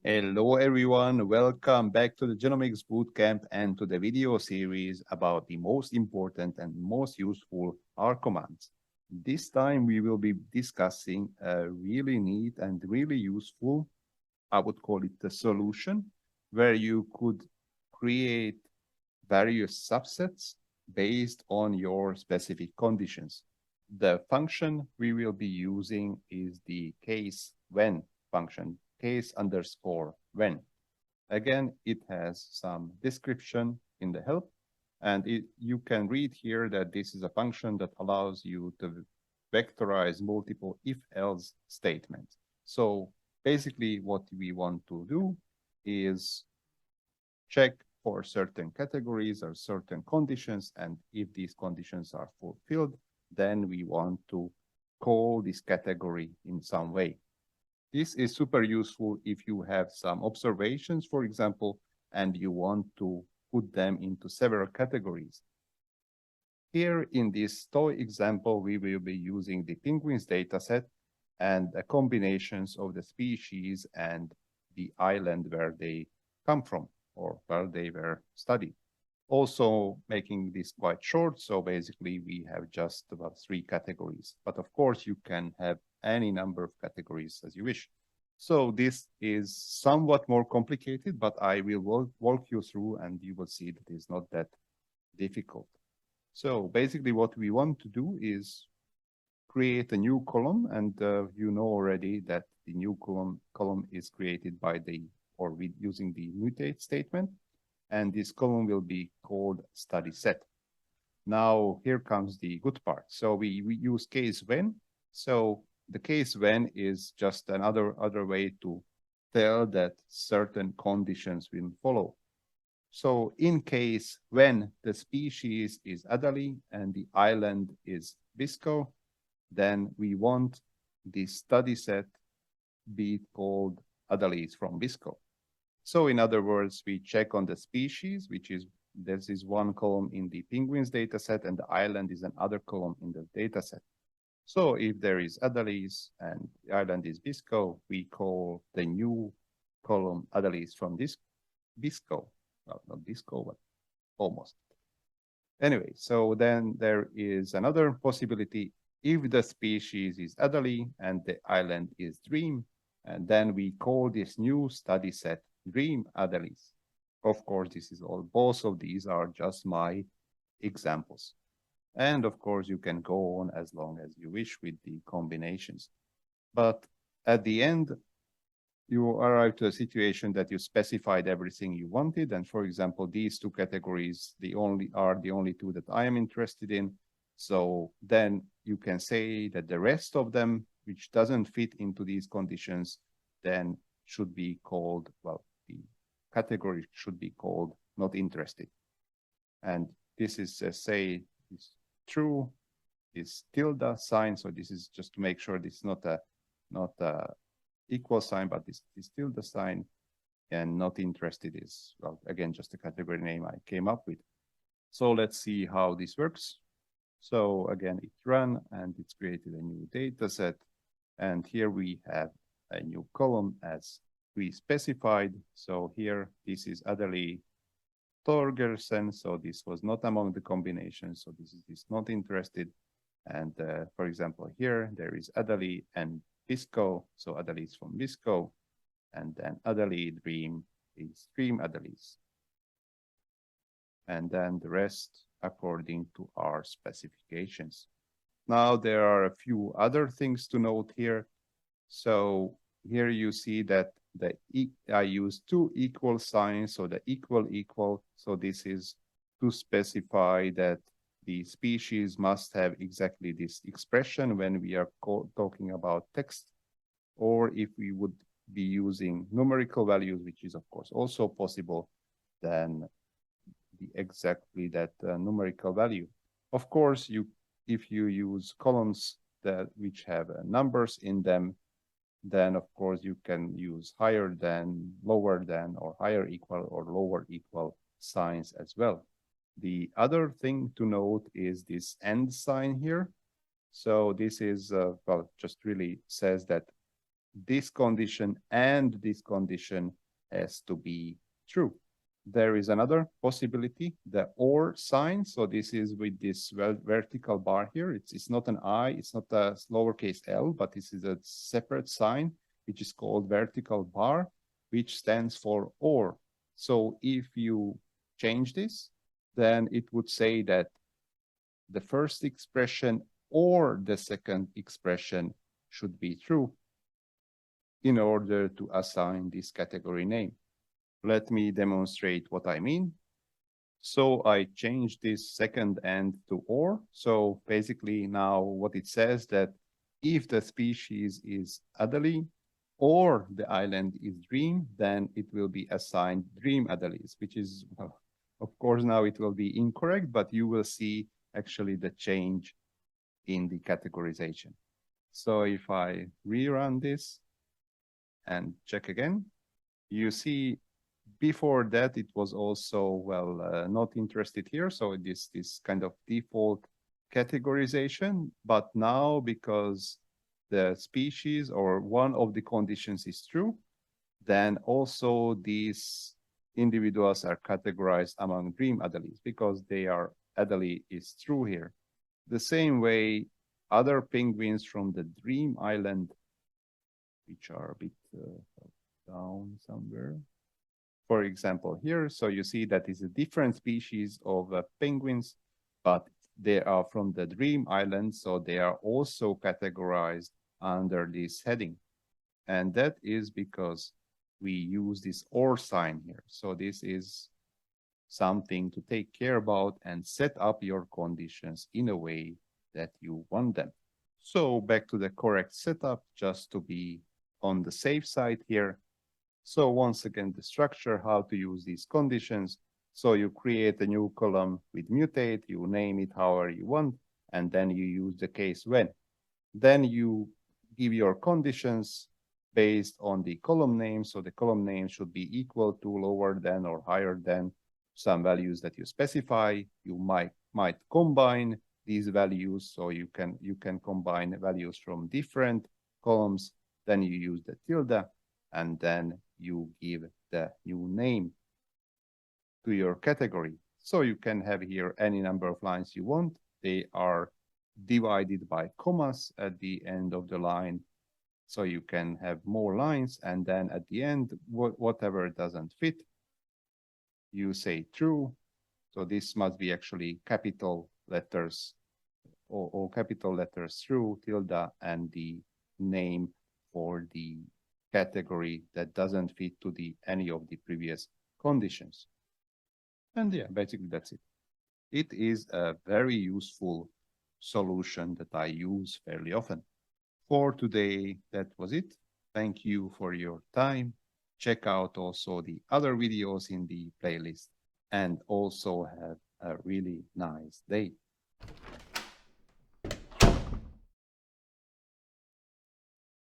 Hello everyone, welcome back to the Genomics Bootcamp and to the video series about the most important and most useful R commands. This time we will be discussing a really neat and really useful, I would call it the solution, where you could create various subsets based on your specific conditions. The function we will be using is the case when function, case underscore when. Again, it has some description in the help, and you can read here that this is a function that allows you to vectorize multiple if-else statements. So basically what we want to do is check for certain categories or certain conditions, and if these conditions are fulfilled, then we want to call this category in some way. This is super useful if you have some observations, for example, and you want to put them into several categories. Here in this toy example, we will be using the penguins dataset and the combinations of the species and the island where they come from or where they were studied. Also making this quite short, so basically we have just about 3 categories. But of course, you can have any number of categories as you wish. So this is somewhat more complicated, but I will walk you through and you will see that it's not that difficult. So basically what we want to do is create a new column, and you know already that the new column is created by with using the mutate statement, and this column will be called study set. Now here comes the good part. So we use case when. So the case when is just another way to tell that certain conditions will follow. So in case when the species is Adderley and the island is Bisco, then we want the study set be called Adderleys from Bisco. So in other words, we check on the species, which is, this is one column in the penguins dataset and the island is another column in the dataset. So if there is Adderleys and the island is Bisco, we call the new column Adderleys from this Bisco. Well, not Bisco, but almost. Anyway, so then there is another possibility. If the species is Adderley and the island is Dream, and then we call this new study set Dream Adderleys. Of course, this is all, both of these are just my examples. And of course, you can go on as long as you wish with the combinations. But at the end, you arrive to a situation that you specified everything you wanted. And for example, these 2 categories, are the only 2 that I am interested in. So then you can say that the rest of them, which doesn't fit into these conditions, then should be called, well, the category should be called not interested. And this is, say, is true, is tilde sign. So this is just to make sure this is not a equal sign, but this is tilde sign, and not interested is, well, again, just a category name I came up with. So let's see how this works. So again, it's run and it's created a new data set. And here we have a new column as we specified. So here, this is Adderley Torgersen. So this was not among the combinations. So this is not interested. And for example, here there is Adderley and Bisco. So Adderley is from Bisco. And then Adderley Dream is Dream Adderleys. And then the rest according to our specifications. Now there are a few other things to note here. So here you see that I use 2 equal signs, so the equal. So this is to specify that the species must have exactly this expression when we are talking about text, or if we would be using numerical values, which is of course also possible, then exactly that numerical value. Of course, if you use columns which have numbers in them, then of course you can use higher than, lower than, or higher equal or lower equal signs as well. The other thing to note is this and sign here. So this is, well, just really says that this condition and this condition has to be true. There is another possibility, the or sign. So this is with this vertical bar here. It's not an I, it's not a lowercase l, but this is a separate sign, which is called vertical bar, which stands for or. So if you change this, then it would say that the first expression or the second expression should be true in order to assign this category name. Let me demonstrate what I mean. So I changed this second and to or. So basically now what it says that if the species is Adelie or the island is Dream, then it will be assigned Dream Adelies, which is, well, of course, now it will be incorrect, but you will see actually the change in the categorization. So if I rerun this and check again, you see before that it was also, well, not interested here. So this kind of default categorization, but now because the species or one of the conditions is true, then also these individuals are categorized among Dream Adelies because they are Adelie is true here. The same way other penguins from the Dream Island, which are a bit down somewhere. For example, here, so you see that is a different species of penguins, but they are from the Dream Island, so they are also categorized under this heading. And that is because we use this or sign here. So this is something to take care about and set up your conditions in a way that you want them. So back to the correct setup, just to be on the safe side here. So once again, the structure, how to use these conditions. So you create a new column with mutate, you name it however you want, and then you use the case when. Then you give your conditions based on the column name. So the column name should be equal to, lower than, or higher than some values that you specify. You might combine these values. So you can combine values from different columns. Then you use the tilde, and then you give the new name to your category. So you can have here any number of lines you want. They are divided by commas at the end of the line. So you can have more lines, and then at the end, whatever doesn't fit, you say true. So this must be actually capital letters or capital letters through tilde and the name for the category that doesn't fit to any of the previous conditions. And yeah, basically that's it. It is a very useful solution that I use fairly often. For today, that was it. Thank you for your time. Check out also the other videos in the playlist, and also have a really nice day.